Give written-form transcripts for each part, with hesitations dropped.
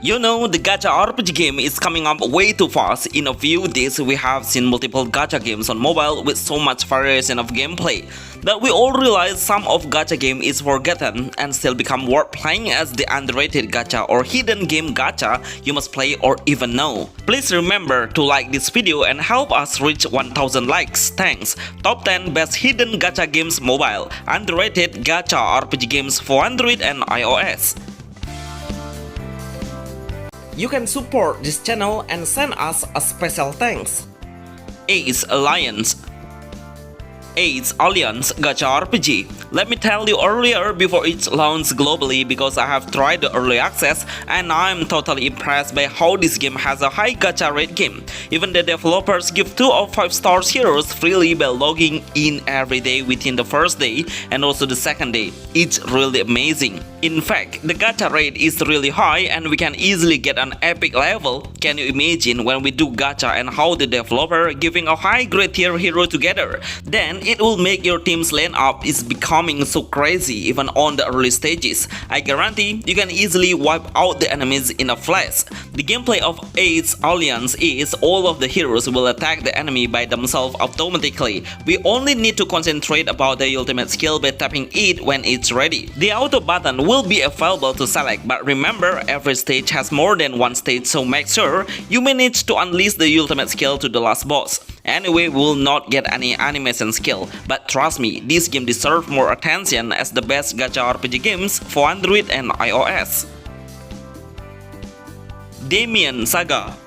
You know, the Gacha RPG game is coming up way too fast. In a few days, we have seen multiple Gacha games on mobile with so much variation of gameplay that we all realize some of Gacha game is forgotten and still become worth playing as the underrated Gacha or hidden game Gacha you must play or even know. Please remember to like this video and help us reach 1000 likes. Thanks. Top 10 best hidden Gacha games mobile. Underrated Gacha RPG games for Android and iOS. You can support this channel and send us a special thanks. Ace Alliance Gacha RPG. Let me tell you earlier before it's launched globally because I have tried the early access and I'm totally impressed by how this game has a high gacha rate game. Even the developers give 2 of 5 stars heroes freely by logging in every day within the first day and also the second day. It's really amazing. In fact, the gacha rate is really high and we can easily get an epic level. Can you imagine when we do gacha and how the developer giving a high grade tier hero together? Then it will make your team's lane up is becoming so crazy even on the early stages. I guarantee you can easily wipe out the enemies in a flash. The gameplay of Ace Alliance is all of the heroes will attack the enemy by themselves automatically. We only need to concentrate about the ultimate skill by tapping it when it's ready. The auto button will be available to select, but remember every stage has more than one stage, so make sure you manage to unleash the ultimate skill to the last boss. Anyway, we will not get any animation skill, but trust me, this game deserves more attention as the best Gacha RPG games for Android and iOS. Damian Saga.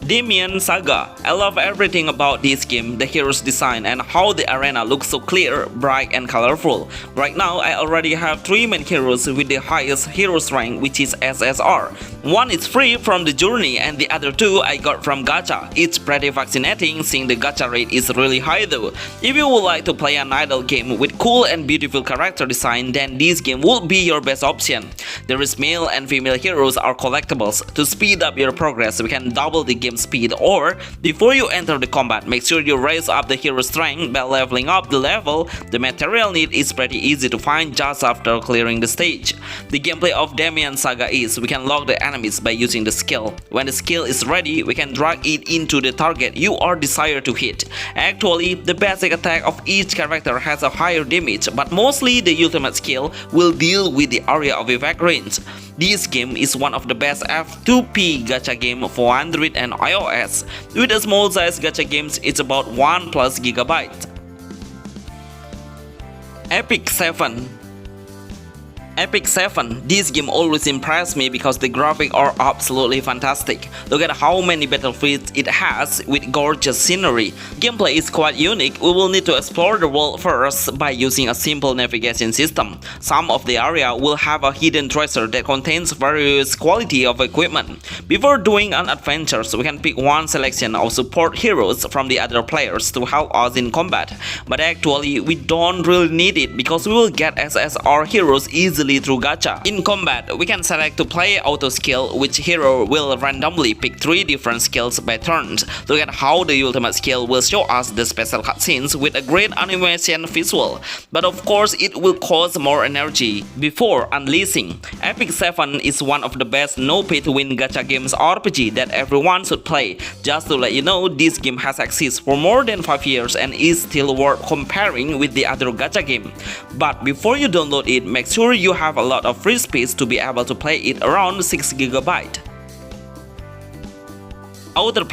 I love everything about this game, the hero's design and how the arena looks so clear, bright and colorful. Right now, I already have 3 main heroes with the highest hero's rank, which is SSR. One is free from the journey and the other 2 I got from gacha. It's pretty fascinating seeing the gacha rate is really high though. If you would like to play an idle game with cool and beautiful character design, then this game will be your best option. There is male and female heroes are collectibles. To speed up your progress, we can double the game speed, or before you enter the combat, make sure you raise up the hero strength by leveling up the level. The material need is pretty easy to find just after clearing the stage. The gameplay of Damian Saga is we can lock the enemies by using the skill. When the skill is ready, we can drag it into the target you are desired to hit. Actually, the basic attack of each character has a higher damage, but mostly the ultimate skill will deal with the area of effect range. This game is one of the best F2P gacha game for Android and iOS. With a small size gacha games, it's about 1+ GB. Epic 7. This game always impressed me because the graphics are absolutely fantastic. Look at how many battlefields it has with gorgeous scenery. Gameplay is quite unique. We will need to explore the world first by using a simple navigation system. Some of the area will have a hidden treasure that contains various quality of equipment. Before doing an adventure, we can pick one selection of support heroes from the other players to help us in combat. But actually, we don't really need it because we will get SSR heroes easily through gacha. In combat, we can select to play auto skill, which hero will randomly pick 3 different skills by turns. Look at how the ultimate skill will show us the special cutscenes with a great animation visual. But of course, it will cost more energy before unleashing. Epic 7 is one of the best no pay to win gacha games RPG that everyone should play. Just to let you know, this game has existed for more than 5 years and is still worth comparing with the other gacha game. But before you download it, make sure you have a lot of free space to be able to play it around 6 GB. Outer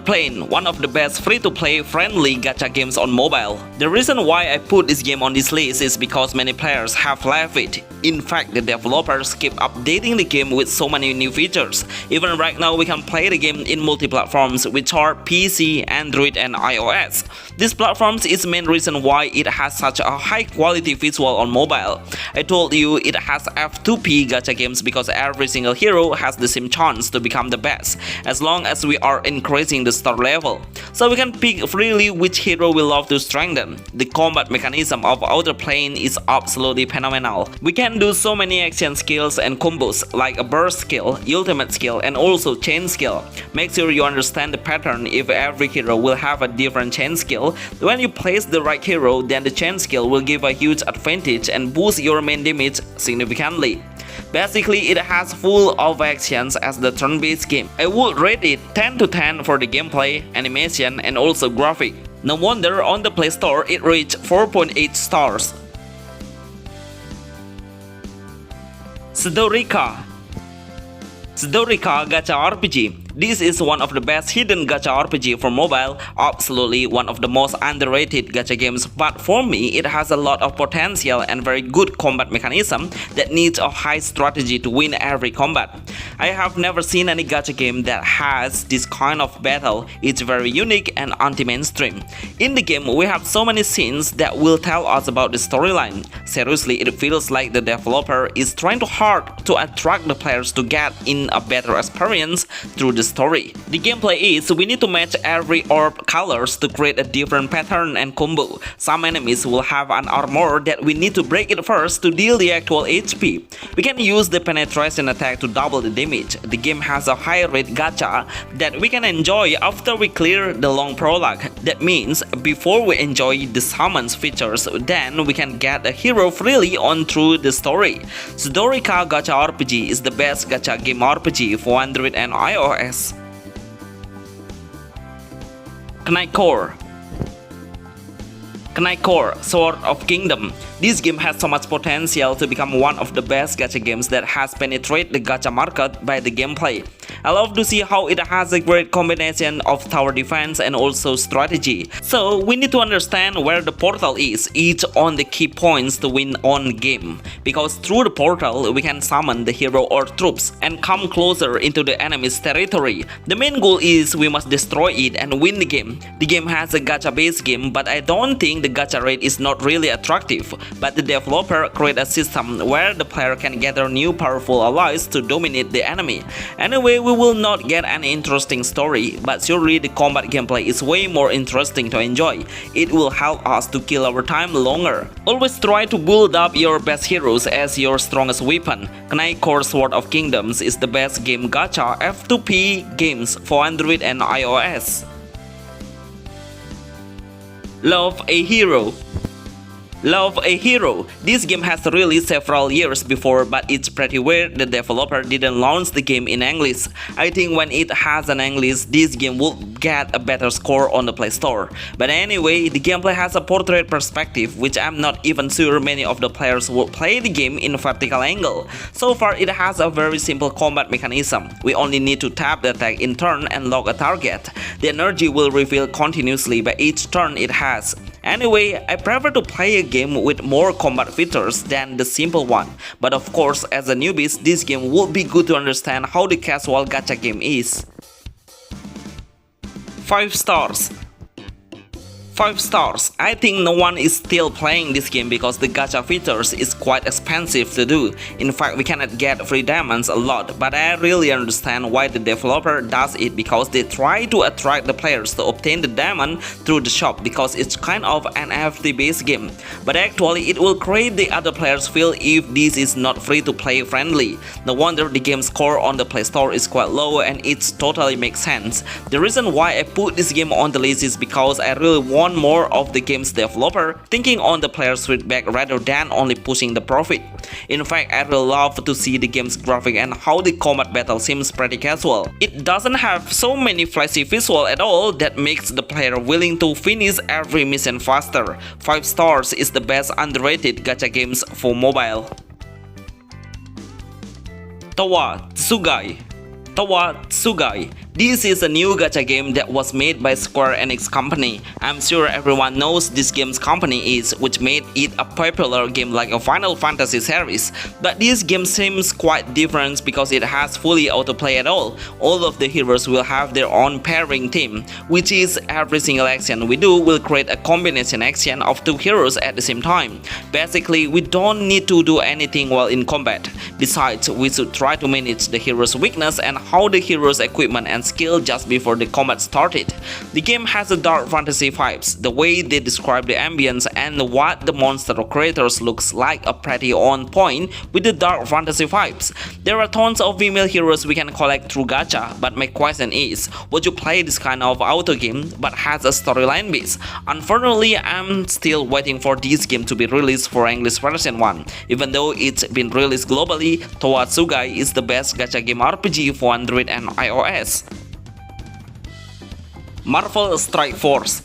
Plane, one of the best free-to-play friendly gacha games on mobile. The reason why I put this game on this list is because many players have left it. In fact, the developers keep updating the game with so many new features. Even right now, we can play the game in multi-platforms, which are PC, Android, and iOS. These platforms is the main reason why it has such a high-quality visual on mobile. I told you it has F2P gacha games because every single hero has the same chance to become the best, as long as we are increasing the star level. So we can pick freely which hero we love to strengthen. The combat mechanism of Outer Plane is absolutely phenomenal. We can do so many action skills and combos like a burst skill, ultimate skill, and also chain skill. Make sure you understand the pattern if every hero will have a different chain skill. When you place the right hero, then the chain skill will give a huge advantage and boost your main damage significantly. Basically, it has full of actions as the turn-based game. I would rate it 10 to 10 for the gameplay, animation, and also graphic. No wonder on the Play Store it reached 4.8 stars. Sorica Gacha RPG. This is one of the best hidden gacha RPG for mobile, absolutely one of the most underrated gacha games, but for me it has a lot of potential and very good combat mechanism that needs a high strategy to win every combat. I have never seen any gacha game that has this kind of battle. It's very unique and anti-mainstream. In the game we have so many scenes that will tell us about the storyline. Seriously, it feels like the developer is trying too hard to attract the players to get in a better experience through the story. The gameplay is we need to match every orb colors to create a different pattern and combo. Some enemies will have an armor that we need to break it first to deal the actual HP. We can use the penetration attack to double the damage. The game has a high rate gacha that we can enjoy after we clear the long prologue. That means before we enjoy the summons features, then we can get a hero freely on through the story. Sorica Gacha RPG is the best gacha game RPG for Android and iOS. Core, Sword of Kingdom. This game has so much potential to become one of the best gacha games that has penetrated the gacha market by the gameplay. I love to see how it has a great combination of tower defense and also strategy. So we need to understand where the portal is, each on the key points to win on game. Because through the portal we can summon the hero or troops and come closer into the enemy's territory. The main goal is we must destroy it and win the game. The game has a gacha based game, but I don't think the gacha rate is not really attractive. But the developer create a system where the player can gather new powerful allies to dominate the enemy. Anyway, we will not get an interesting story, but surely the combat gameplay is way more interesting to enjoy. It will help us to kill our time longer. Always try to build up your best heroes as your strongest weapon. Core Sword of Kingdoms is the best game gacha F2P games for Android and iOS. Love a Hero. This game has released several years before, but it's pretty weird the developer didn't launch the game in English. I think when it has an English, this game will get a better score on the Play Store. But anyway, the gameplay has a portrait perspective, which I'm not even sure many of the players will play the game in a vertical angle. So far, it has a very simple combat mechanism. We only need to tap the attack in turn and lock a target. The energy will refill continuously by each turn it has. Anyway, I prefer to play a game with more combat features than the simple one. But of course, as a newbie, this game would be good to understand how the casual gacha game is. 5 stars. 5 stars. I think no one is still playing this game because the gacha features is quite expensive to do. In fact, we cannot get free diamonds a lot, but I really understand why the developer does it, because they try to attract the players to obtain the diamond through the shop, because it's kind of an NFT based game. But actually it will create the other players feel if this is not free to play friendly. No wonder the game's score on the Play Store is quite low, and it totally makes sense. The reason why I put this game on the list is because I really want more of the game's developer thinking on the player's feedback rather than only pushing the profit. In fact, I really love to see the game's graphic and how the combat battle seems pretty casual. It doesn't have so many flashy visual at all that makes the player willing to finish every mission faster. 5 stars is the best underrated gacha games for mobile. Towaai. This is a new gacha game that was made by Square Enix company. I'm sure everyone knows this game's company is, which made it a popular game like a Final Fantasy series. But this game seems quite different because it has fully autoplay at all. All of the heroes will have their own pairing team, which is every single action we do will create a combination action of 2 heroes at the same time. Basically, we don't need to do anything while in combat. Besides, we should try to manage the hero's weakness and how the hero's equipment and skill just before the combat started. The game has a dark fantasy vibes. The way they describe the ambience and what the monster creators looks like are pretty on point with the dark fantasy vibes. There are tons of female heroes we can collect through gacha, but my question is, would you play this kind of auto game but has a storyline base? Unfortunately, I'm still waiting for this game to be released for English version 1. Even though it's been released globally, Towaai is the best gacha game RPG for Android and iOS. Marvel Strike Force.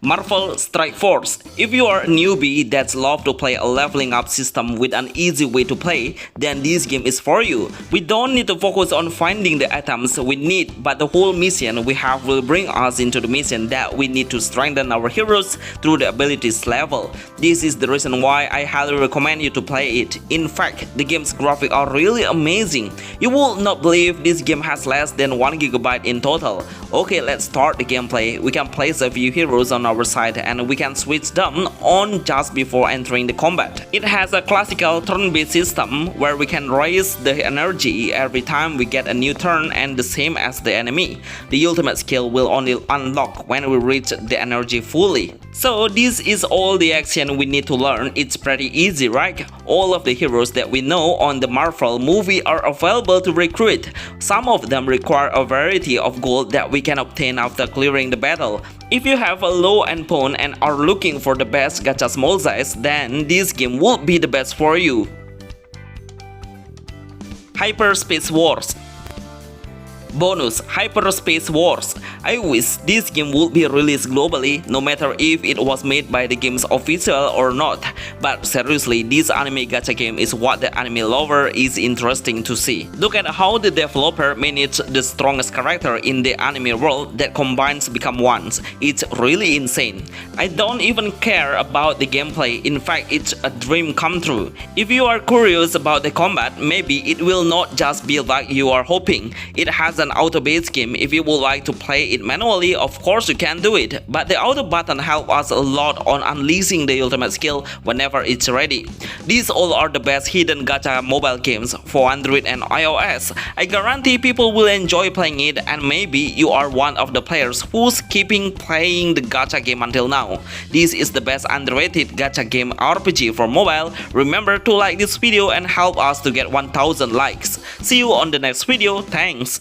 Marvel Strike Force. If you are a newbie that's love to play a leveling up system with an easy way to play, then this game is for you. We don't need to focus on finding the items we need, but the whole mission we have will bring us into the mission that we need to strengthen our heroes through the abilities level. This is the reason why I highly recommend you to play it. In fact, the game's graphics are really amazing. You will not believe this game has less than 1 GB in total. Okay, let's start the gameplay. We can place a few heroes on our side and we can switch them on just before entering the combat. It has a classical turn-based system where we can raise the energy every time we get a new turn, and the same as the enemy. The ultimate skill will only unlock when we reach the energy fully. So this is all the action we need to learn. It's pretty easy, right? All of the heroes that we know on the Marvel movie are available to recruit. Some of them require a variety of gold that we can obtain after clearing the battle. If you have a low endpoint and are looking for the best gacha small size, then this game would be the best for you. Hyperspace Wars. Bonus Hyperspace Wars. I wish this game would be released globally, no matter if it was made by the game's official or not. But seriously, this anime gacha game is what the anime lover is interesting to see. Look at how the developer managed the strongest character in the anime world that combines become ones. It's really insane. I don't even care about the gameplay. In fact, it's a dream come true. If you are curious about the combat, maybe it will not just be like you are hoping. It has an auto-based game. If you would like to play it manually, of course you can do it, but the auto button helps us a lot on unleashing the ultimate skill whenever it's ready. These all are the best hidden gacha mobile games for Android and iOS. I guarantee people will enjoy playing it, and maybe you are one of the players who's keeping playing the gacha game until now. This is the best underrated gacha game RPG for mobile. Remember to like this video and help us to get 1000 likes. See you on the next video. Thanks.